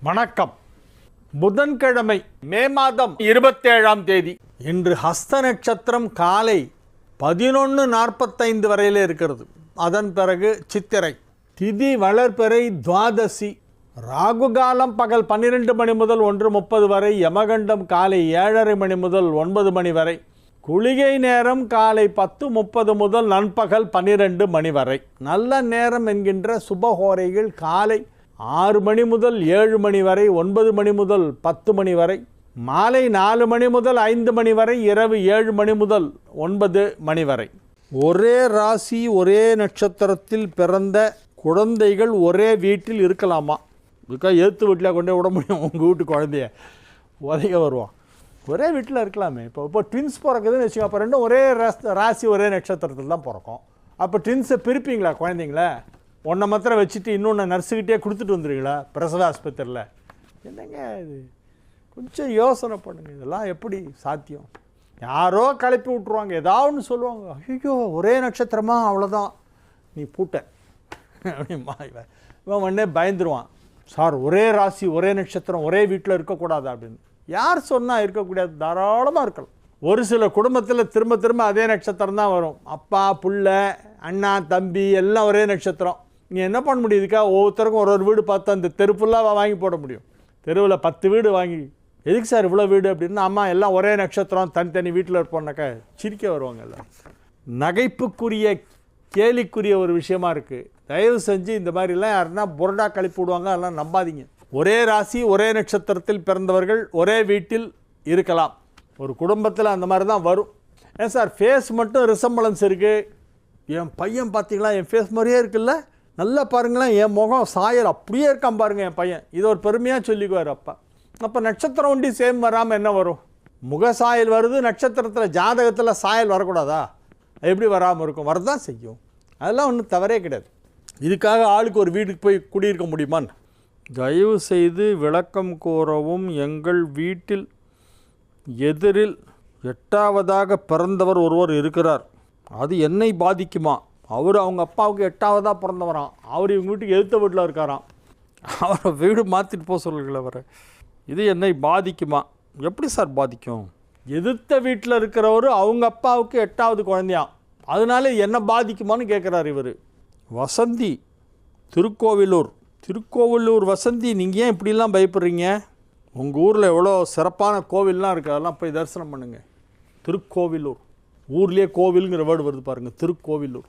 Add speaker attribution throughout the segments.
Speaker 1: வணக்கம். புதன்கிழமை மே மாதம் 27ஆம் தேதி. இன்று ஹஸ்த நட்சத்திரம் காலை 11:45 வரையிலே இருக்கிறது. அதன் பிறகு சித்திரை. திதி வளர்பிறை துவாதசி. ராகு காலம் பகல் 12 மணி முதல் 1:30 வரை. யமகண்டம் காலை 7:30 மணி முதல் 9 மணி வரை. குளிகை நேரம் காலை 10:30 முதல் நண்பகல் 12 மணி வரை. நல்ல நேரம் என்கின்ற சுபஹோரைகள் காலை 6 மணி முதல் 7 மணி வரை, 9 மணி முதல் 10 மணி வரை, மாலை 4 மணி முதல் 5 மணி வரை, இரவு 7 மணி முதல் 9 மணி வரை. ஒரே ராசி ஒரே நட்சத்திரத்தில் பிறந்த குழந்தைகள் ஒரே வீட்டில் இருக்கலாமா? இதுக்காக ஏற்று வீட்டில் கொண்டே விட முடியும்? உங்கள் வீட்டு குழந்தைய உதைக்க வருவான். ஒரே வீட்டில் இருக்கலாமே. இப்போ ட்வின்ஸ் பிறக்குதுன்னு வச்சுக்கோங்க. அப்போ ரெண்டும் ஒரே ராசி ஒரே நட்சத்திரத்தில் தான் பிறக்கும். அப்போ ட்வின்ஸை பிரிப்பீங்களா குழந்தைங்கள? ஒன்றை மாத்திரம் வச்சுட்டு இன்னொன்று நர்ஸுக்கிட்டே கொடுத்துட்டு வந்துடுவீங்களா பிரசவ ஆஸ்பத்திரியில்? என்னங்க இது? கொஞ்சம் யோசனை பண்ணுங்கள். இதெல்லாம் எப்படி சாத்தியம்? யாரோ கிளப்பி விட்ருவாங்க, ஏதாவது ஒன்று சொல்லுவாங்க. ஐயோ ஒரே நட்சத்திரமா, அவ்வளோதான் நீ பூட்ட அப்படிமா. இவன் உடனே பயந்துருவான். சார் ஒரே ராசி ஒரே நட்சத்திரம் ஒரே வீட்டில் இருக்கக்கூடாது அப்படின்னு யார் சொன்னால் இருக்கக்கூடாது? தாராளமாக இருக்கலாம். ஒரு சில குடும்பத்தில் திரும்ப திரும்ப அதே நட்சத்திரம் தான் வரும். அப்பா புள்ள அண்ணா தம்பி எல்லாம் ஒரே நட்சத்திரம். நீ என்ன பண்ண முடியும்? இதுக்காக ஒவ்வொருத்தருக்கும் ஒரு வீடு பார்த்து அந்த தெரு ஃபுல்லாக வாங்கி போட முடியும்? தெருவில் 10 வீடு வாங்கி எதுக்கு சார் இவ்வளோ வீடு அப்படின்னா, அம்மா எல்லாம் ஒரே நட்சத்திரம் தனித்தனி வீட்டில் இருப்போம்னாக்கா சிரிக்க வருவாங்க எல்லாம். நகைப்புக்குரிய கேலிக்குரிய ஒரு விஷயமா இருக்குது. தயவு செஞ்சு இந்த மாதிரிலாம் யாருன்னா புரடா கழிப்பு விடுவாங்க, அதெல்லாம் நம்பாதீங்க. ஒரே ராசி ஒரே நட்சத்திரத்தில் பிறந்தவர்கள் ஒரே வீட்டில் இருக்கலாம். ஒரு குடும்பத்தில் அந்த மாதிரி தான் வரும். ஏன் சார் ஃபேஸ் மட்டும் ரிசம்பளன்ஸ் இருக்குது? என் பையன் பார்த்தீங்களா என் ஃபேஸ் மாதிரியே இருக்குல்ல, நல்லா பாருங்களேன் என் முகம் சாயல் அப்படியே இருக்கான் பாருங்கள் என் பையன். இது ஒரு பெருமையாக சொல்லிக்குவார் அப்பா. அப்போ நட்சத்திரம் ஒண்டி சேம் வராமல் என்ன வரும்? முக சாயல் வருது, நட்சத்திரத்தில் ஜாதகத்தில் சாயல் வரக்கூடாதா? எப்படி வராமல் இருக்கும்? வரதான் செய்யும். அதெல்லாம் ஒன்றும் தவறே கிடையாது. இதுக்காக ஆளுக்கு ஒரு வீட்டுக்கு போய் குடியிருக்க முடியுமான்னு? தயவு செய்து விளக்கம் கூறவும். எங்கள் வீட்டில் எதிரில் 8ஆவதாக பிறந்தவர் ஒருவர் இருக்கிறார். அது என்னை பாதிக்குமா? அவர் அவங்க அப்பாவுக்கு 8ஆவதாக பிறந்தவராம். அவர் இவங்க வீட்டுக்கு எதிர்த்த வீட்டில் இருக்காராம். அவரை வீடு மாற்றிட்டு போக சொல்லுங்கள் அவரை. இது என்னை பாதிக்குமா? எப்படி சார் பாதிக்கும்? எதிர்த்த வீட்டில் இருக்கிறவர் அவங்க அப்பாவுக்கு 8ஆவது குழந்தையாம். அதனால என்ன பாதிக்குமான்னு கேட்குறாரு இவர். வசந்தி திருக்கோவிலூர் வசந்தி, நீங்கள் ஏன் இப்படிலாம் பயப்படுறீங்க? உங்கள் ஊரில் எவ்வளோ சிறப்பான கோவில்லாம் இருக்குது, அதெல்லாம் போய் தரிசனம் பண்ணுங்கள். திருக்கோவிலூர், ஊர்லேயே கோவிலுங்கிற வேர்டு வருது பாருங்கள், திருக்கோவிலூர்.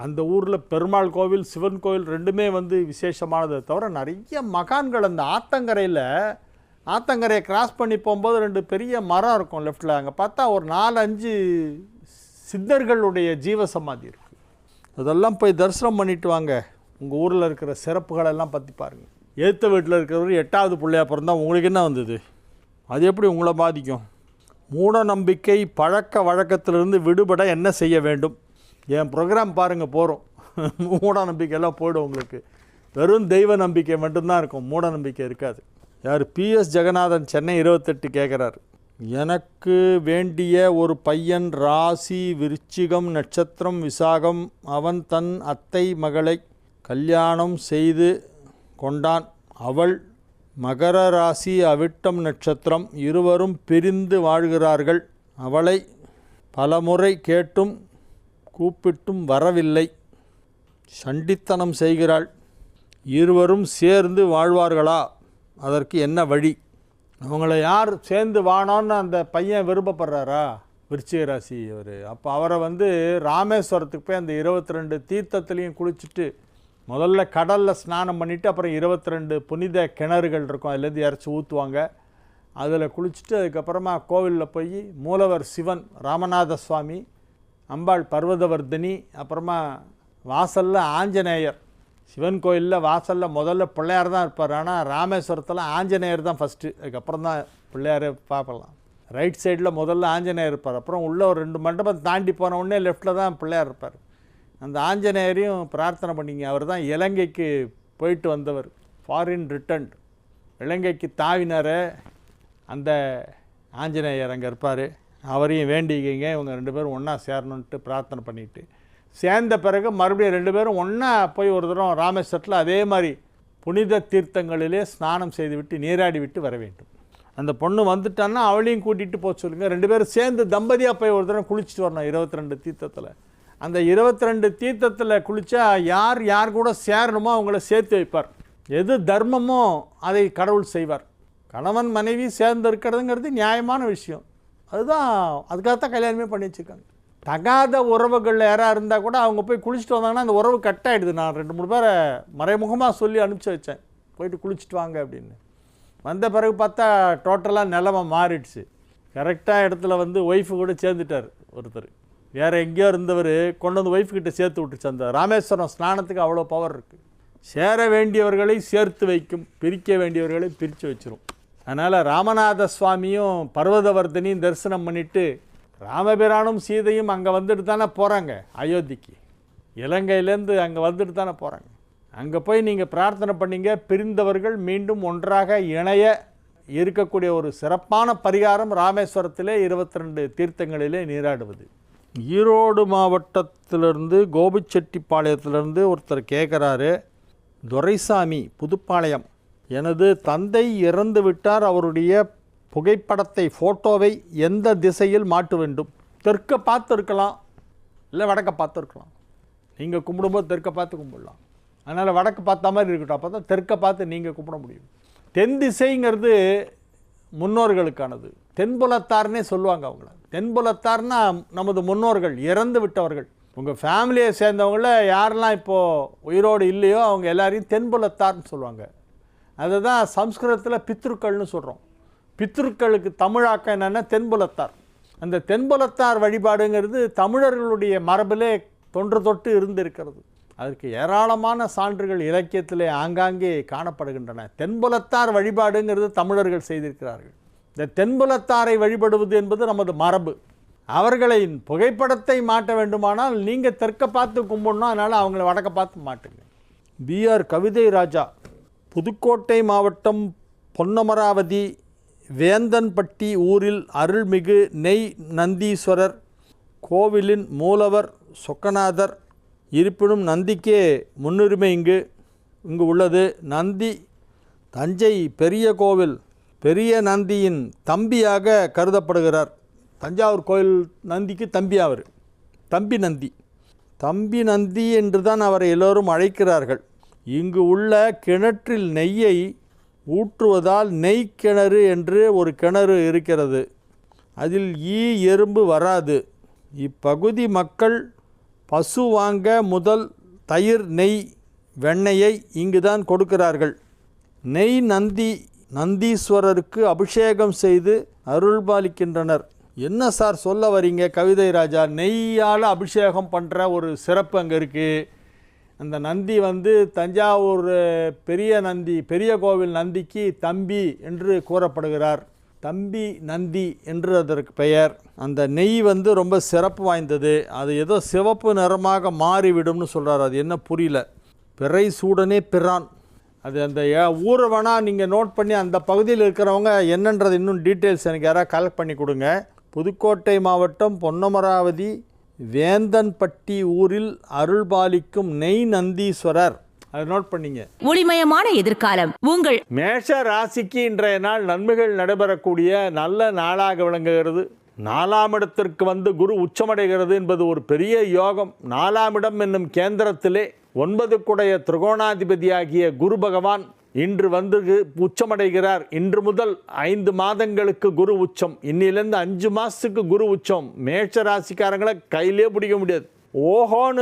Speaker 1: அந்த ஊரில் பெருமாள் கோவில் சிவன் கோவில் ரெண்டுமே விசேஷமானதை தவிர நிறைய மகான்கள். அந்த ஆத்தங்கரையை கிராஸ் பண்ணி போகும்போது 2 பெரிய மரம் இருக்கும் லெஃப்டில். அங்கே பார்த்தா ஒரு 4-5 சித்தர்களுடைய ஜீவசமாதி இருக்குது. அதெல்லாம் போய் தரிசனம் பண்ணிட்டு வாங்க. உங்கள் ஊரில் இருக்கிற சிறப்புகளெல்லாம் பற்றி பாருங்கள். ஏற்ற வீட்டில் இருக்கிறவர் 8ஆவது பிள்ளையாக பிறந்தால் உங்களுக்கு என்ன வந்தது? அது எப்படி உங்களை பாதிக்கும்? மூட நம்பிக்கை பழக்க வழக்கத்திலிருந்து விடுபட என்ன செய்ய வேண்டும்? என் ப்ரோக்ராம் பாருங்கள் போகிறோம். மூட நம்பிக்கையெல்லாம் போய்டும். உங்களுக்கு வெறும் தெய்வ நம்பிக்கை மட்டும்தான் இருக்கும், மூட நம்பிக்கை இருக்காது. யார்? PS ஜெகநாதன், சென்னை 28 கேட்குறாரு. எனக்கு வேண்டிய ஒரு பையன் ராசி விருச்சிகம் நட்சத்திரம் விசாகம். அவன் தன் அத்தை மகளை கல்யாணம் செய்து கொண்டான். அவள் மகர ராசி அவிட்டம் நட்சத்திரம். இருவரும் பிரிந்து வாழ்கிறார்கள். அவளை பலமுறை கேட்டும் கூப்பிட்டும் வரவில்லை. சண்டித்தனம் செய்கிறாள். இருவரும் சேர்ந்து வாழ்வார்களா? அதற்கு என்ன வழி? அவங்கள யார் சேர்ந்து வானோன்னு அந்த பையன் விருப்பப்படுறாரா? விருச்சிக ராசி அவர். அப்போ அவரை ராமேஸ்வரத்துக்கு போய் அந்த 22 தீர்த்தத்துலேயும் குளிச்சுட்டு முதல்ல கடலில் ஸ்நானம் பண்ணிவிட்டு அப்புறம் 22 புனித கிணறுகள் இருக்கும், அதுலேருந்து இறச்சி ஊற்றுவாங்க. அதில் குளிச்சுட்டு அதுக்கப்புறமா கோவிலில் போய் மூலவர் சிவன் ராமநாத சுவாமி, அம்பாள் பர்வதவர்தினி, அப்புறமா வாசலில் ஆஞ்சநேயர். சிவன் கோயிலில் வாசலில் முதல்ல பிள்ளையார் தான் இருப்பார். ஆனால் ராமேஸ்வரத்தில் ஆஞ்சநேயர் தான் ஃபஸ்ட்டு, அதுக்கப்புறம் தான் பிள்ளையாரே பார்க்கலாம். ரைட் சைடில் முதல்ல ஆஞ்சநேயர் இருப்பார். அப்புறம் உள்ளே ஒரு 2 மண்டபம் தாண்டி போன உடனே லெஃப்ட்டில் தான் பிள்ளையார் இருப்பார். அந்த ஆஞ்சநேயரையும் பிரார்த்தனை பண்ணிங்க. அவர் தான் இலங்கைக்கு போயிட்டு வந்தவர், ஃபாரின் ரிட்டர்ன்ட். இலங்கைக்கு தாவினார் அந்த ஆஞ்சநேயர் அங்கே இருப்பார். அவரையும் வேண்டிக்கிங்க. இவங்க 2 பேரும் ஒன்றா சேரணுன்ட்டு பிரார்த்தனை பண்ணிவிட்டு சேர்ந்த பிறகு மறுபடியும் 2 பேரும் ஒன்றா போய் ஒரு தரம் ராமேஸ்வரத்தில் அதே மாதிரி புனித தீர்த்தங்களிலே ஸ்நானம் செய்துவிட்டு நீராடி விட்டு வர வேண்டும். அந்த பொண்ணு வந்துட்டான்னா அவளையும் கூட்டிகிட்டு போக சொல்லுங்கள். 2 பேரும் சேர்ந்து தம்பதியாக போய் ஒரு தடவை குளிச்சுட்டு வரணும் 22 தீர்த்தத்தில். அந்த 22 தீர்த்தத்தில் குளித்தா யார் யார் கூட சேரணுமோ அவங்கள சேர்த்து வைப்பார். எது தர்மமோ அதை கடவுள் செய்வார். கணவன் மனைவி சேர்ந்து இருக்கிறதுங்கிறது நியாயமான விஷயம். அதுக்காகத்தான் கல்யாணமே பண்ணி வச்சுருக்காங்க. தகாத உறவுகளில் யாராக இருந்தால் கூட அவங்க போய் குளிச்சுட்டு வந்தாங்கன்னா அந்த உறவு கட் ஆகிடுது. நான் 2-3 பேரை மறைமுகமாக சொல்லி அனுப்பிச்சி வச்சேன், போயிட்டு குளிச்சுட்டு வாங்க அப்படின்னு. வந்த பிறகு பார்த்தா டோட்டலாக நிலமை மாறிடுச்சு. கரெக்டாக இடத்துல வந்து ஒய்ஃபு கூட சேர்ந்துட்டார் ஒருத்தர். வேறு எங்கேயோ இருந்தவர் கொண்டு வந்து ஒய்ஃப்கிட்ட சேர்த்து விட்டுச்சு. அந்த ராமேஸ்வரம் ஸ்நானத்துக்கு அவ்வளோ பவர் இருக்குது. சேர வேண்டியவர்களை சேர்த்து வைக்கும், பிரிக்க வேண்டியவர்களை பிரித்து வச்சிரும். அதனால் ராமநாத சுவாமியும் பர்வதவர்தனையும் தரிசனம் பண்ணிவிட்டு ராமபிரானும் சீதையும் அங்கே வந்துட்டு தானே போகிறாங்க அயோத்திக்கு. இலங்கையிலேருந்து அங்கே வந்துட்டு தானே போகிறாங்க. அங்கே போய் நீங்கள் பிரார்த்தனை பண்ணிங்க, பிரிந்தவர்கள் மீண்டும் ஒன்றாக இணைய இருக்கக்கூடிய ஒரு சிறப்பான பரிகாரம் ராமேஸ்வரத்திலே 22 தீர்த்தங்களிலே நீராடுவது. ஈரோடு மாவட்டத்திலிருந்து கோபிச்செட்டிப்பாளையத்திலிருந்து ஒருத்தர் கேட்குறாரு, துரைசாமி புதுப்பாளையம், எனது தந்தை இறந்து விட்டார், அவருடைய புகைப்படத்தை ஃபோட்டோவை எந்த திசையில் மாட்ட வேண்டும்? தெற்க பார்த்து இருக்கலாம், இல்லை வடக்க பார்த்து இருக்கலாம். நீங்கள் கும்பிடும்போது தெற்க பார்த்து கும்பிடலாம். அதனால் வடக்கு பார்த்த மாதிரி இருக்கட்டும், அப்போ தான் தெற்க பார்த்து நீங்கள் கும்பிட முடியும். தென் திசைங்கிறது முன்னோர்களுக்கானது. தென்புலத்தார்னே சொல்லுவாங்க அவங்கள. தென்புலத்தார்னா நமது முன்னோர்கள், இறந்து விட்டவர்கள். உங்கள் ஃபேமிலியை சேர்ந்தவங்கள யாரெல்லாம் இப்போது உயிரோடு இல்லையோ அவங்க எல்லாரையும் தென்புலத்தார்னு சொல்லுவாங்க. அதை தான் சம்ஸ்கிருதத்தில் பித்ருக்கள்னு சொல்கிறோம். பித்ருக்களுக்கு தமிழாக்கம் என்னென்னா தென்புலத்தார். அந்த தென்புலத்தார் வழிபாடுங்கிறது தமிழர்களுடைய மரபிலே தொன்று தொட்டு இருந்திருக்கிறது. அதற்கு ஏராளமான சான்றுகள் இலக்கியத்திலே ஆங்காங்கே காணப்படுகின்றன. தென்புலத்தார் வழிபாடுங்கிறது தமிழர்கள் செய்திருக்கிறார்கள். இந்த தென்புலத்தாரை வழிபடுவது என்பது நமது மரபு. அவர்களின் புகைப்படத்தை மாட்ட வேண்டுமானால் நீங்கள் தெற்க பார்த்து கும்பிடணும், அதனால் அவங்கள வடக்க பார்த்து மாட்டுங்க. பிஆர் கவிதை ராஜா, புதுக்கோட்டை மாவட்டம் பொன்னமராவதி வேந்தன்பட்டி ஊரில் அருள்மிகு நெய் நந்தீஸ்வரர் கோவிலின் மூலவர் சொக்கநாதர். இருப்பினும் நந்திக்கே முன்னுரிமை இங்கு உள்ளது. நந்தி தஞ்சை பெரிய கோவில் பெரிய நந்தியின் தம்பியாக கருதப்படுகிறார். தஞ்சாவூர் கோயில் நந்திக்கு தம்பி, அவர் தம்பி நந்தி. தம்பி நந்தி என்று தான் அவரை எல்லோரும் அழைக்கிறார்கள். இங்கு உள்ள கிணற்றில் நெய்யை ஊற்றுவதால் நெய் கிணறு என்று ஒரு கிணறு இருக்கிறது. அதில் எறும்பு வராது. இப்பகுதி மக்கள் பசு வாங்க முதல் தயிர், நெய், வெண்ணெயை இங்குதான் கொடுக்கிறார்கள். நெய் நந்தீஸ்வரருக்கு அபிஷேகம் செய்து அருள்பாலிக்கின்றனர். என்ன சார் சொல்ல வரீங்க கவிதை ராஜா? நெய்யால் அபிஷேகம் பண்ணுற ஒரு சிறப்பு அங்கே இருக்குது. அந்த நந்தி வந்து தஞ்சாவூர் பெரிய நந்தி, பெரிய கோவில் நந்திக்கு தம்பி என்று கூறப்படுகிறார். தம்பி நந்தி என்று அதற்கு பெயர். அந்த நெய் வந்து ரொம்ப சிறப்பு வாய்ந்தது. அது ஏதோ சிவப்பு நிறமாக மாறிவிடும்னு சொல்கிறார். அது என்ன புரியல. பிறை சூடனே பிறான். அது அந்த ஊரை வேணால் நீங்கள் நோட் பண்ணி அந்த பகுதியில் இருக்கிறவங்க என்னன்றது இன்னும் டீட்டெயில்ஸ் எனக்கு யாராவது கலெக்ட் பண்ணி கொடுங்க. புதுக்கோட்டை மாவட்டம் பொன்னமராவதி வேந்தன்பட்டி ஊரில் அருள்பாலிக்கும் நெய் நந்தீஸ்வரர். அதை நோட் பண்ணிங்க. ஒளிமயமான எதிர்காலம் உங்கள் மேஷ ராசிக்கு இன்றைய நாள் நன்மைகள் நடைபெறக்கூடிய நல்ல நாளாக விளங்குகிறது. 4ஆம் இடத்திற்கு வந்து குரு உச்சமடைகிறது என்பது ஒரு பெரிய யோகம். 4ஆம் இடம் என்னும் கேந்திரத்திலே 9 குடைய திரிகோணாதிபதியாகிய குரு பகவான் இன்று வந்து உச்சமடைகிறார். இன்று முதல் 5 மாதங்களுக்கு குரு உச்சம். இன்னிலேருந்து 5 மாதத்துக்கு குரு உச்சம். மேஷ ராசிக்காரங்களை கையிலே பிடிக்க முடியாது. ஓஹோன்னு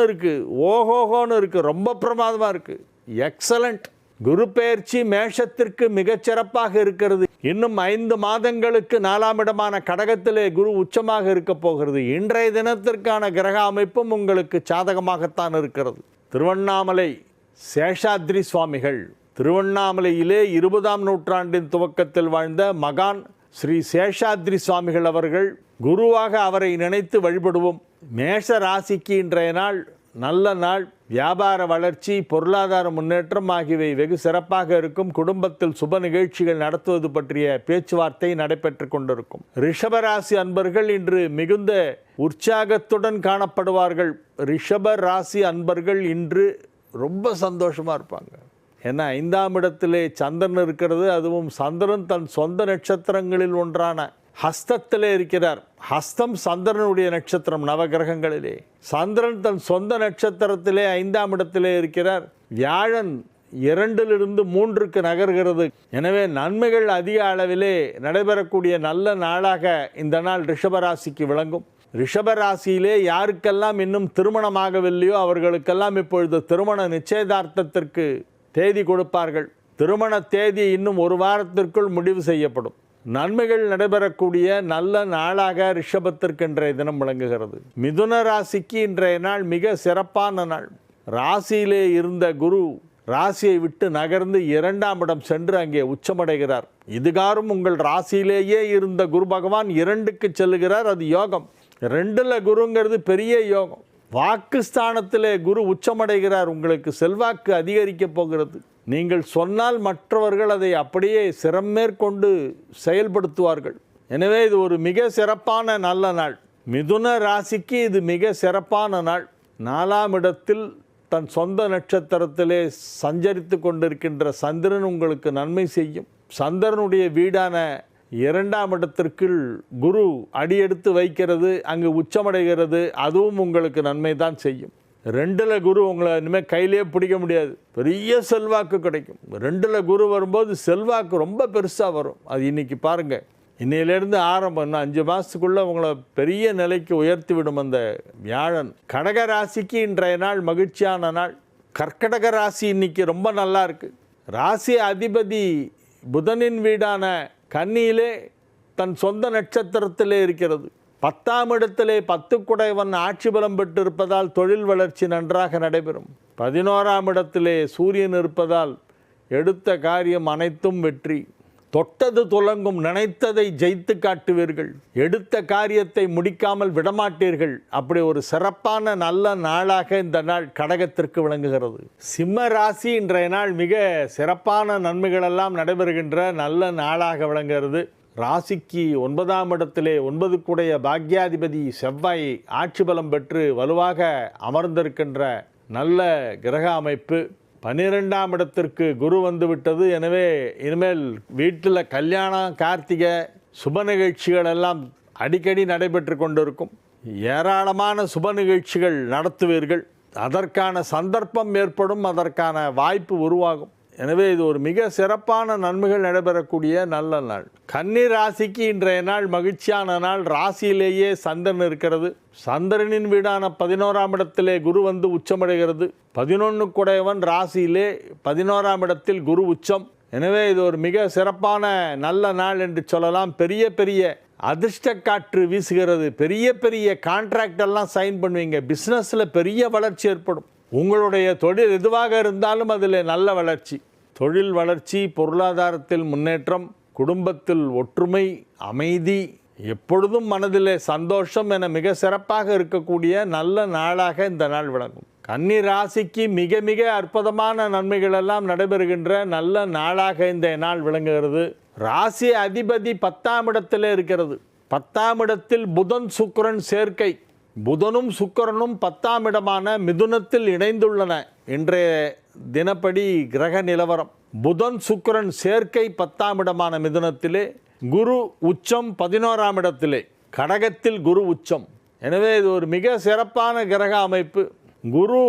Speaker 1: இருக்குது. ரொம்ப பிரமாதமாக இருக்குது. எக்ஸலண்ட். குரு பெயர்ச்சி மேஷத்திற்கு மிகச்சிறப்பாக இருக்கிறது. இன்னும் 5 மாதங்களுக்கு 4ஆம் இடமான கடகத்திலே குரு உச்சமாக இருக்க போகிறது. இன்றைய தினத்திற்கான கிரக அமைப்பும் உங்களுக்கு சாதகமாகத்தான் இருக்கிறது. திருவண்ணாமலை சேஷாத்ரி சுவாமிகள், திருவண்ணாமலையிலே 20ஆம் நூற்றாண்டின் துவக்கத்தில் வாழ்ந்த மகான் ஸ்ரீ சேஷாத்ரி சுவாமிகள் அவர்கள். குருவாக அவரை நினைத்து வழிபடுவோம். மேஷ ராசிக்கு இன்றைய நாள் நல்ல நாள். வியாபார வளர்ச்சி, பொருளாதார முன்னேற்றம் ஆகியவை வெகு சிறப்பாக இருக்கும். குடும்பத்தில் சுப நிகழ்ச்சிகள் நடத்துவது பற்றிய பேச்சுவார்த்தை நடைபெற்று கொண்டிருக்கும். ரிஷபராசி அன்பர்கள் இன்று மிகுந்த உற்சாகத்துடன் காணப்படுவார்கள். ரிஷப ராசி அன்பர்கள் இன்று ரொம்ப சந்தோஷமாக இருப்பாங்க. ஏன்னா 5ஆம் இடத்திலே சந்திரன் இருக்கிறது. அதுவும் சந்திரன் தன் சொந்த நட்சத்திரங்களில் ஒன்றான ஹஸ்தத்திலே இருக்கிறார். ஹஸ்தம் சந்திரனுடைய நட்சத்திரம் நவகிரகங்களிலே. சந்திரன் தன் சொந்த நட்சத்திரத்திலே 5ஆம் இடத்திலே இருக்கிறார். வியாழன் 2லிருந்து 3க்கு நகர்கிறது. எனவே நன்மைகள் அதிக அளவிலே நடைபெறக்கூடிய நல்ல நாளாக இந்த நாள் ரிஷபராசிக்கு விளங்கும். ரிஷபராசியிலே யாருக்கெல்லாம் இன்னும் திருமணமாகவில்லையோ அவர்களுக்கெல்லாம் இப்பொழுது திருமண நிச்சயதார்த்தத்திற்கு தேதி கொடுப்பார்கள். திருமண தேதி இன்னும் ஒரு வாரத்திற்குள் முடிவு செய்யப்படும். நன்மைகள் நடைபெறக்கூடிய நல்ல நாளாக ரிஷபத்திற்கு இன்றைய தினம் விளங்குகிறது. மிதுன ராசிக்கு இன்றைய நாள் மிக சிறப்பான நாள். ராசியிலே இருந்த குரு ராசியை விட்டு நகர்ந்து 2ஆம் இடம் சென்று அங்கே உச்சமடைகிறார். இதுகாரும் உங்கள் ராசியிலேயே இருந்த குரு பகவான் 2க்கு செல்லுகிறார். அது யோகம். 2ல் குருங்கிறது பெரிய யோகம். வாக்குஸ்தானத்திலே குரு உச்சமடைகிறார். உங்களுக்கு செல்வாக்கு அதிகரிக்கப் போகிறது. நீங்கள் சொன்னால் மற்றவர்கள் அதை அப்படியே சிரமேற்கொண்டு செயல்படுத்துவார்கள். எனவே இது ஒரு மிக சிறப்பான நல்ல நாள். மிதுன ராசிக்கு இது மிக சிறப்பான நாள். 4ஆம் இடத்தில் தன் சொந்த நட்சத்திரத்திலே சஞ்சரித்து கொண்டிருக்கின்ற சந்திரன் உங்களுக்கு நன்மை செய்யும். சந்திரனுடைய வீடான 2ஆம் இடத்திற்குள் குரு அடியெடுத்து வைக்கிறது, அங்கு உச்சமடைகிறது. அதுவும் உங்களுக்கு நன்மை தான் செய்யும். 2ல் குரு உங்களை இனிமேல் கையிலே பிடிக்க முடியாது. பெரிய செல்வாக்கு கிடைக்கும். 2ல் குரு வரும்போது செல்வாக்கு ரொம்ப பெருசாக வரும். அது இன்றைக்கி பாருங்கள், இன்னையிலேருந்து ஆரம்பம். இன்னும் 5 மாதத்துக்குள்ளே உங்களை பெரிய நிலைக்கு உயர்த்தி விடும் அந்த வியாழன். கடக ராசிக்கு இன்றைய நாள் மகிழ்ச்சியான நாள். கர்க்கடக ராசி இன்னைக்கு ரொம்ப நல்லா இருக்குது. ராசி அதிபதி புதனின் வீடான கன்னியிலே தன் சொந்த நட்சத்திரத்திலே இருக்கிறது. 10ஆம் இடத்திலே 10 குடைவன் ஆட்சி பலம் பெற்றிருப்பதால் தொழில் வளர்ச்சி நன்றாக நடைபெறும். 11ஆம் இடத்திலே சூரியன் இருப்பதால் எடுத்த காரியம் அனைத்தும் வெற்றி. தொட்டது துலங்கும், நினைத்ததை ஜெயித்து காட்டுவீர்கள். எடுத்த காரியத்தை முடிக்காமல் விடமாட்டீர்கள். அப்படி ஒரு சிறப்பான நல்ல நாளாக இந்த நாள் கடகத்திற்கு விளங்குகிறது. சிம்ம ராசி இன்றைய நாள் மிக சிறப்பான நன்மைகளெல்லாம் நடைபெறுகின்ற நல்ல நாளாக விளங்குகிறது. ராசிக்கு 9ஆம் இடத்திலே 9க்குடைய பாக்யாதிபதி செவ்வாய் ஆட்சி பலம் பெற்று வலுவாக அமர்ந்திருக்கின்ற நல்ல கிரக அமைப்பு. 12ஆம் இடத்திற்கு குரு வந்து விட்டது. எனவே இனிமேல் வீட்டில் கல்யாணம், கார்த்திகை சுப நிகழ்ச்சிகள் எல்லாம் அடிக்கடி நடைபெற்று கொண்டிருக்கும். ஏராளமான சுப நிகழ்ச்சிகள் நடத்துவீர்கள். அதற்கான சந்தர்ப்பம் ஏற்படும், அதற்கான வாய்ப்பு உருவாகும். எனவே இது ஒரு மிக சிறப்பான நன்மைகள் நடைபெறக்கூடிய நல்ல நாள். கன்னி ராசிக்கு இன்றைய நாள் மகிழ்ச்சியான நாள். ராசியிலேயே சந்திரன் இருக்கிறது. சந்திரனின் வீடான 11ஆம் இடத்திலே குரு வந்து உச்சமடைகிறது. 11 குடையவன் ராசியிலே 11ஆம் இடத்தில் குரு உச்சம். எனவே இது ஒரு மிக சிறப்பான நல்ல நாள் என்று சொல்லலாம். பெரிய பெரிய அதிர்ஷ்ட காற்று வீசுகிறது. பெரிய பெரிய கான்ட்ராக்ட் எல்லாம் சைன் பண்ணுவீங்க. பிஸ்னஸில் பெரிய வளர்ச்சி ஏற்படும். உங்களுடைய தொழில் எதுவாக இருந்தாலும் அதில் நல்ல வளர்ச்சி, தொழில் வளர்ச்சி, பொருளாதாரத்தில் முன்னேற்றம், குடும்பத்தில் ஒற்றுமை, அமைதி, எப்பொழுதும் மனதிலே சந்தோஷம் என மிக சிறப்பாக இருக்கக்கூடிய நல்ல நாளாக இந்த நாள் விளங்கும். கன்னி ராசிக்கு மிக மிக அற்புதமான நன்மைகள் எல்லாம் நடைபெறுகின்ற நல்ல நாளாக இந்த நாள் விளங்குகிறது. ராசி அதிபதி 10ஆம் இடத்திலே இருக்கிறது. 10ஆம் இடத்தில் புதன் சுக்கிரன் சேர்க்கை. புதனும் சுக்கிரனும் 10ஆம் இடமான மிதுனத்தில் இணைந்துள்ளன. இன்றைய தினப்படி கிரக நிலவரம் புதன் சுக்கிரன் சேர்க்கை 10ஆம் இடமான மிதுனத்திலே, குரு உச்சம் 11ஆம் இடத்திலே, கடகத்தில் குரு உச்சம். எனவே இது ஒரு மிக சிறப்பான கிரக அமைப்பு. குரு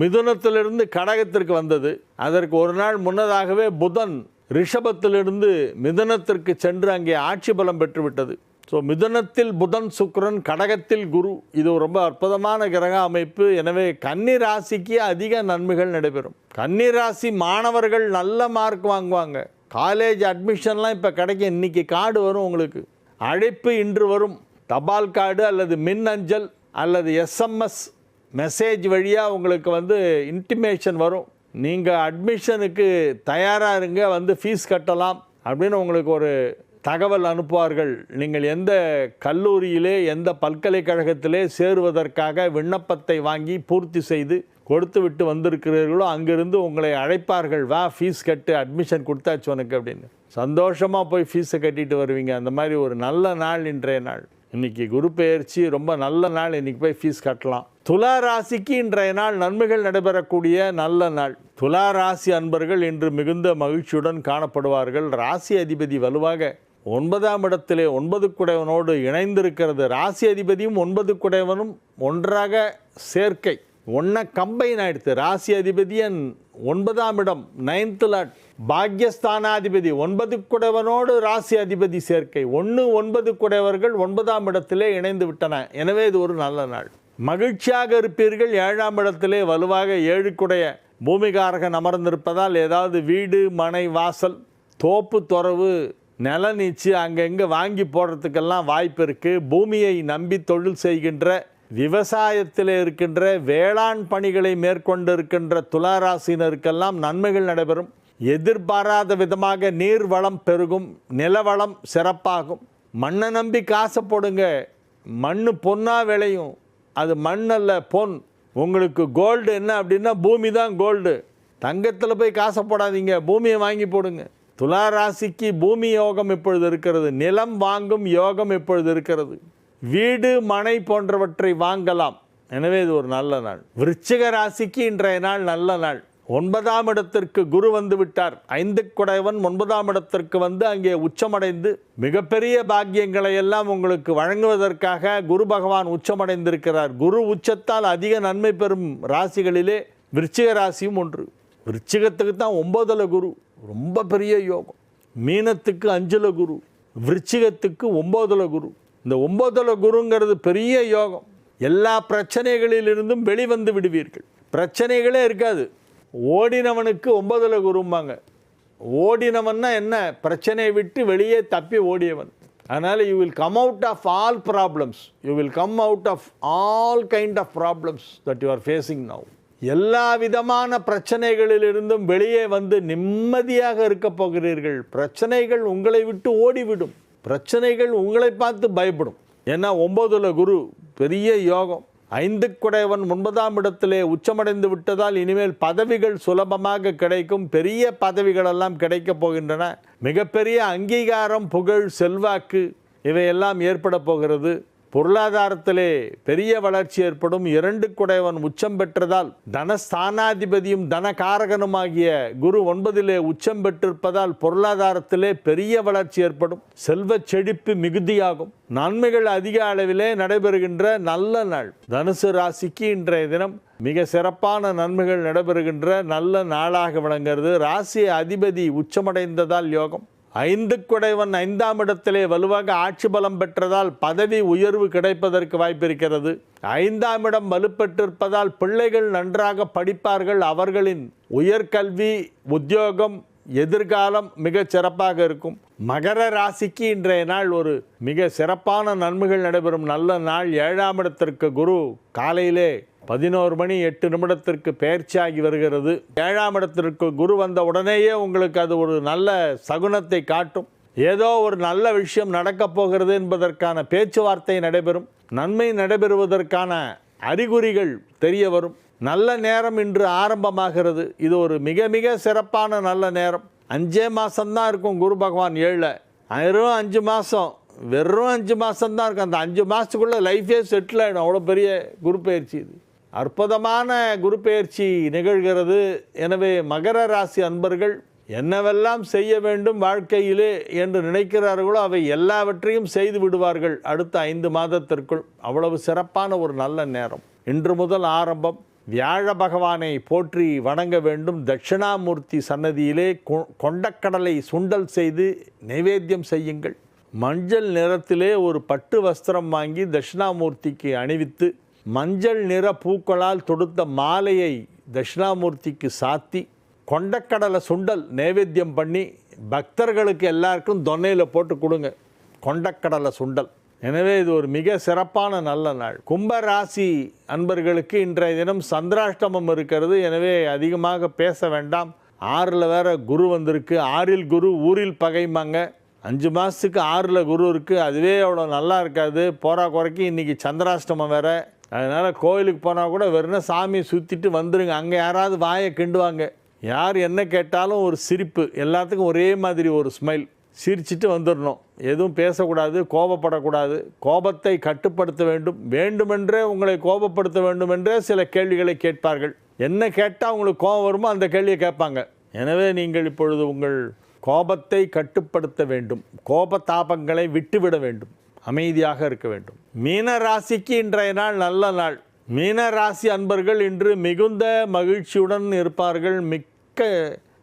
Speaker 1: மிதுனத்திலிருந்து கடகத்திற்கு வந்தது. அதற்கு ஒரு நாள் முன்னதாகவே புதன் ரிஷபத்திலிருந்து மிதுனத்திற்கு சென்று அங்கே ஆட்சி பலம் பெற்றுவிட்டது. ஸோ மிதுனத்தில் புதன் சுக்கிரன், கடகத்தில் குரு. இது ரொம்ப அற்புதமான கிரக அமைப்பு. எனவே கன்னி ராசிக்கு அதிக நன்மைகள் நடைபெறும். கன்னி ராசி மாணவர்கள் நல்ல மார்க் வாங்குவாங்க. காலேஜ் அட்மிஷன்லாம் இப்போ கிடைக்கும். இன்றைக்கி கார்டு வரும் உங்களுக்கு. அழைப்பு இன்று வரும். தபால் கார்டு அல்லது மின் அஞ்சல் அல்லது எஸ்எம்எஸ் மெசேஜ் வழியாக உங்களுக்கு இன்டிமேஷன் வரும். நீங்கள் அட்மிஷனுக்கு தயாராக இருங்க, ஃபீஸ் கட்டலாம் அப்படின்னு உங்களுக்கு ஒரு தகவல் அனுப்புவார்கள். நீங்கள் எந்த கல்லூரியிலே, எந்த பல்கலைக்கழகத்திலே சேருவதற்காக விண்ணப்பத்தை வாங்கி பூர்த்தி செய்து கொடுத்து விட்டு வந்திருக்கிறீர்களோ அங்கிருந்து உங்களை அழைப்பார்கள். வா, ஃபீஸ் கட்டு, அட்மிஷன் கொடுத்தாச்சு உனக்கு அப்படின்னு. சந்தோஷமாக போய் ஃபீஸை கட்டிட்டு வருவீங்க. அந்த மாதிரி ஒரு நல்ல நாள் இன்றைய நாள். இன்றைக்கி குரு பெயர்ச்சி ரொம்ப நல்ல நாள். இன்றைக்கி போய் ஃபீஸ் கட்டலாம். துலா ராசிக்கு இன்றைய நாள் நன்மைகள் நடைபெறக்கூடிய நல்ல நாள். துலா ராசி அன்பர்கள் இன்று மிகுந்த மகிழ்ச்சியுடன் காணப்படுவார்கள். ராசி அதிபதி வலுவாக 9ஆம் இடத்திலே 9 குடைவனோடு இணைந்திருக்கிறது. ராசி அதிபதியும் 9 குடைவனும் ஒன்றாக சேர்க்கை ஒன்றை கம்பைன் ஆயிடுத்து. ராசி அதிபதியன் 9ஆம் இடம் 9th லாட் பாக்யஸ்தானாதிபதி 9 குடைவனோடு ராசி அதிபதி சேர்க்கை 9 குடைவர்கள் 9ஆம் இடத்திலே இணைந்து விட்டன. எனவே இது ஒரு நல்ல நாள். மகிழ்ச்சியாக இருப்பீர்கள். 7ஆம் இடத்திலே வலுவாக 7 குடைய பூமிகாரகன் அமர்ந்திருப்பதால் ஏதாவது வீடு மனை வாசல் தோப்பு துறவு நிலநீச்சு அங்கங்கே வாங்கி போடுறதுக்கெல்லாம் வாய்ப்பு இருக்குது. பூமியை நம்பி தொழில் செய்கின்ற விவசாயத்தில் இருக்கின்ற வேளாண் பணிகளை மேற்கொண்டு இருக்கின்ற துளாராசினருக்கெல்லாம் நன்மைகள் நடைபெறும். எதிர்பாராத விதமாக நீர் வளம் பெருகும். நிலவளம் சிறப்பாகும். மண்ணை நம்பி காசை போடுங்க. மண் பொன்னாக விளையும். அது மண் அல்ல பொன். உங்களுக்கு கோல்டு என்ன அப்படின்னா பூமி தான் கோல்டு. தங்கத்தில் போய் காசை போடாதீங்க. பூமியை வாங்கி போடுங்க. துலா ராசிக்கு பூமி யோகம் இப்பொழுது இருக்கிறது. நிலம் வாங்கும் யோகம் இப்பொழுது இருக்கிறது. வீடு மனை போன்றவற்றை வாங்கலாம். எனவே இது ஒரு நல்ல நாள். விருச்சிக ராசிக்கு இன்றைய நாள் நல்ல நாள். 9ஆம் இடத்திற்கு குரு வந்து விட்டார். 5 குடைவன் 9ஆம் இடத்திற்கு வந்து அங்கே உச்சமடைந்து மிகப்பெரிய பாக்கியங்களை எல்லாம் உங்களுக்கு வழங்குவதற்காக குரு பகவான் உச்சமடைந்திருக்கிறார். குரு உச்சத்தால் அதிக நன்மை பெறும் ராசிகளிலே விருச்சிக ராசியும் ஒன்று. விருச்சிகத்துக்கு தான் 9ல் குரு, ரொம்ப பெரிய யோகம். மீனத்துக்கு 5ல் குரு, விருச்சிகத்துக்கு 9ல் குரு. இந்த 9ல் குருங்கிறது பெரிய யோகம். எல்லா பிரச்சனைகளிலிருந்தும் வெளிவந்து விடுவீர்கள். பிரச்சனைகளே இருக்காது. ஓடினவனுக்கு 9ல் குரும்பாங்க. ஓடினவன்னா என்ன? பிரச்சனையை விட்டு வெளியே தப்பி ஓடியவன். அதனால் you will come out of all problems. You will come out of all kind of problems that you are facing now. எல்லா விதமான பிரச்சனைகளிலிருந்தும் வெளியே வந்து நிம்மதியாக இருக்க போகிறீர்கள். பிரச்சனைகள் உங்களை விட்டு ஓடிவிடும். பிரச்சனைகள் உங்களை பார்த்து பயப்படும். ஏன்னா 9ல் குரு பெரிய யோகம். 5 குடைவன் 9ஆம் இடத்திலே உச்சமடைந்து விட்டதால் இனிமேல் பதவிகள் சுலபமாக கிடைக்கும். பெரிய பதவிகளெல்லாம் கிடைக்கப் போகின்றன. மிகப்பெரிய அங்கீகாரம், புகழ், செல்வாக்கு இவையெல்லாம் ஏற்பட போகிறது. பொருளாதாரத்திலே பெரிய வளர்ச்சி ஏற்படும். 2 குடைவன் உச்சம் பெற்றதால் தனஸ்தானாதிபதியும் தனகாரகனுமாகிய குரு 9லே உச்சம் பெற்றிருப்பதால் பொருளாதாரத்திலே பெரிய வளர்ச்சி ஏற்படும். செல்வ செழிப்பு மிகுதியாகும். நன்மைகள் அதிக அளவிலே நடைபெறுகின்ற நல்ல நாள். தனுசு ராசிக்கு இன்றைய தினம் மிக சிறப்பான நன்மைகள் நடைபெறுகின்ற நல்ல நாளாக விளங்குகிறது. ராசி அதிபதி உச்சமடைந்ததால் யோகம். 5 குடைவன் 5ஆம் இடத்திலே வலுவாக ஆட்சி பலம் பெற்றதால் பதவி உயர்வு கிடைப்பதற்கு வாய்ப்பு இருக்கிறது. 5ஆம் இடம் வலுப்பெற்றிருப்பதால் பிள்ளைகள் நன்றாக படிப்பார்கள். அவர்களின் உயர்கல்வி, உத்தியோகம், எதிர்காலம் மிகச் சிறப்பாக இருக்கும். மகர ராசிக்கு இன்றைய நாள் ஒரு மிக சிறப்பான நன்மைகள் நடைபெறும் நல்ல நாள். 7ஆம் இடத்திற்கு குரு காலையிலே 11:08 பெயர்ச்சியாகி வருகிறது. 7ஆம் இடத்திற்கு குரு வந்த உடனேயே உங்களுக்கு அது ஒரு நல்ல சகுனத்தை காட்டும். ஏதோ ஒரு நல்ல விஷயம் நடக்கப் போகிறது என்பதற்கான பேச்சுவார்த்தை நடைபெறும். நன்மை நடைபெறுவதற்கான அறிகுறிகள் தெரிய வரும். நல்ல நேரம் இன்று ஆரம்பமாகிறது. இது ஒரு மிக மிக சிறப்பான நல்ல நேரம். 5 மாதம்தான் இருக்கும் குரு பகவான் 7ல். வெறும் 5 மாதம், வெறும் 5 மாதம்தான் இருக்கும். அந்த 5 மாதத்துக்குள்ளே லைஃபே செட்டில் ஆகிடும். அவ்வளோ பெரிய குரு பயிற்சி இது. அற்புதமான குரு பெயர்ச்சி நிகழ்கிறது. எனவே மகர ராசி அன்பர்கள் என்னவெல்லாம் செய்ய வேண்டும் வாழ்க்கையிலே என்று நினைக்கிறார்களோ அவை எல்லாவற்றையும் செய்து விடுவார்கள் அடுத்த 5 மாதத்திற்குள். அவ்வளவு சிறப்பான ஒரு நல்ல நேரம். இன்று முதல் ஆரம்பம். வியாழ பகவானை போற்றி வணங்க வேண்டும். தட்சிணாமூர்த்தி சன்னதியிலே கொண்டக்கடலை சுண்டல் செய்து நைவேத்தியம் செய்யுங்கள். மஞ்சள் நிறத்திலே ஒரு பட்டு வஸ்திரம் வாங்கி தட்சிணாமூர்த்திக்கு அணிவித்து மஞ்சள் நிற பூக்களால் தொடுத்த மாலையை தட்சிணாமூர்த்திக்கு சாத்தி கொண்டக்கடலை சுண்டல் நைவேத்தியம் பண்ணி பக்தர்களுக்கு எல்லாருக்கும் தொன்னையில் போட்டு கொடுங்க. கொண்டக்கடலை சுண்டல். எனவே இது ஒரு மிக சிறப்பான நல்ல நாள். கும்ப ராசி அன்பர்களுக்கு இன்றைய தினம் சந்திராஷ்டமம் இருக்கிறது. எனவே அதிகமாக பேச வேண்டாம். 6ல் வேற குரு வந்திருக்கு. 6ல் குரு ஊரில் பகைமாங்க. 5 மாதத்துக்கு 6ல் குரு இருக்குது. அதுவே அவ்வளோ நல்லா இருக்காது. போரா குறைக்கு இன்றைக்கி சந்திராஷ்டமம் வேறு. அதனால் கோயிலுக்கு போனால் கூட வெறும் சாமியை சுற்றிட்டு வந்துடுங்க. அங்கே யாராவது வாயை கிண்டுவாங்க. யார் என்ன கேட்டாலும் ஒரு சிரிப்பு. எல்லாத்துக்கும் ஒரே மாதிரி ஒரு ஸ்மைல். சிரிச்சிட்டு வந்துடணும். எதுவும் பேசக்கூடாது, கோபப்படக்கூடாது. கோபத்தை கட்டுப்படுத்த வேண்டும். வேண்டுமென்றே உங்களை கோபப்படுத்த வேண்டுமென்றே சில கேள்விகளை கேட்பார்கள். என்ன கேட்டால் உங்களுக்கு கோபம் வருமோ அந்த கேள்வியை கேட்பாங்க. எனவே நீங்கள் இப்பொழுது உங்கள் கோபத்தை கட்டுப்படுத்த வேண்டும். கோபதாபங்களை விட்டுவிட வேண்டும். அமைதியாக இருக்க வேண்டும். மீன ராசிக்கு இன்றைய நாள் நல்ல நாள். மீன ராசி அன்பர்கள் இன்று மிகுந்த மகிழ்ச்சியுடன் இருப்பார்கள். மிக்க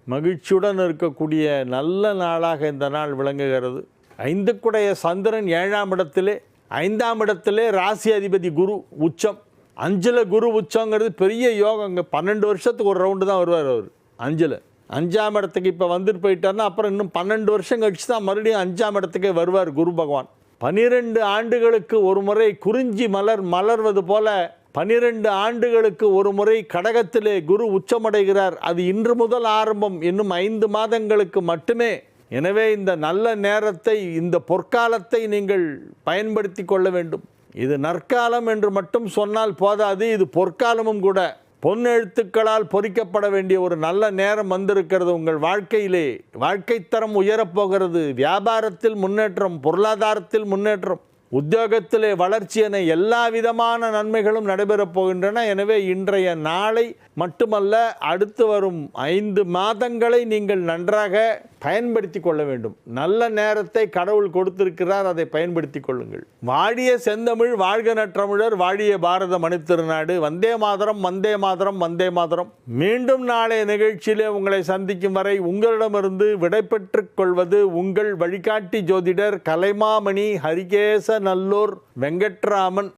Speaker 1: மகிழ்ச்சியுடன் இருக்கக்கூடிய நல்ல நாளாக இந்த நாள் விளங்குகிறது. 5க்குடைய சந்திரன் 7ஆம் இடத்திலே, 5ஆம் இடத்திலே ராசி அதிபதி குரு உச்சம். 5ல் குரு உச்சங்கிறது பெரிய யோகங்க. 12 வருஷத்துக்கு ஒரு ரவுண்டு தான் வருவார் அவர் 5ல். 5ஆம் இடத்துக்கு இப்போ வந்துட்டு போயிட்டார்னா அப்புறம் இன்னும் 12 வருஷம் கழிச்சு தான் மறுபடியும் 5ஆம் இடத்துக்கே வருவார் குரு பகவான். 12 ஆண்டுகளுக்கு ஒரு முறை குறிஞ்சி மலர்வது போல 12 ஆண்டுகளுக்கு ஒரு முறை கடகத்திலே குரு உச்சமடைகிறார். அது இன்று முதல் ஆரம்பம். இன்னும் 5 மாதங்களுக்கு மட்டுமே. எனவே இந்த நல்ல நேரத்தை, இந்த பொற்காலத்தை நீங்கள் பயன்படுத்தி கொள்ள வேண்டும். இது நற்காலம் என்று மட்டும் சொன்னால் போதாது, இது பொற்காலமும் கூட. பொன்னெழுத்துக்களால் பொறிக்கப்பட வேண்டிய ஒரு நல்ல நேரம் வந்திருக்கிறது உங்கள் வாழ்க்கையிலே. வாழ்க்கை தரம் உயரப்போகிறது. வியாபாரத்தில் முன்னேற்றம், பொருளாதாரத்தில் முன்னேற்றம், உத்தியோகத்திலே வளர்ச்சி என எல்லா விதமான நன்மைகளும் நடைபெறப் போகின்றன. எனவே இன்றைய நாளை மட்டுமல்ல, அடுத்து வரும் 5 மாதங்களை நீங்கள் நன்றாக பயன்படுத்தி கொள்ள வேண்டும். நல்ல நேரத்தை கடவுள் கொடுத்திருக்கிறார், அதை பயன்படுத்தி கொள்ளுங்கள். வாழிய செந்தமிழ், வாழ்க நற்றமிழர், வாழிய பாரத மணித்திருநாடு. வந்தே மாதரம், வந்தே மாதரம், வந்தே மாதரம். மீண்டும் நாளைய நிகழ்ச்சியிலே உங்களை சந்திக்கும் வரை உங்களிடமிருந்து விடைபெற்றுக் கொள்வது உங்கள் வழிகாட்டி ஜோதிடர் கலைமாமணி ஹரிகேச நல்லூர் வெங்கட்ராமன்.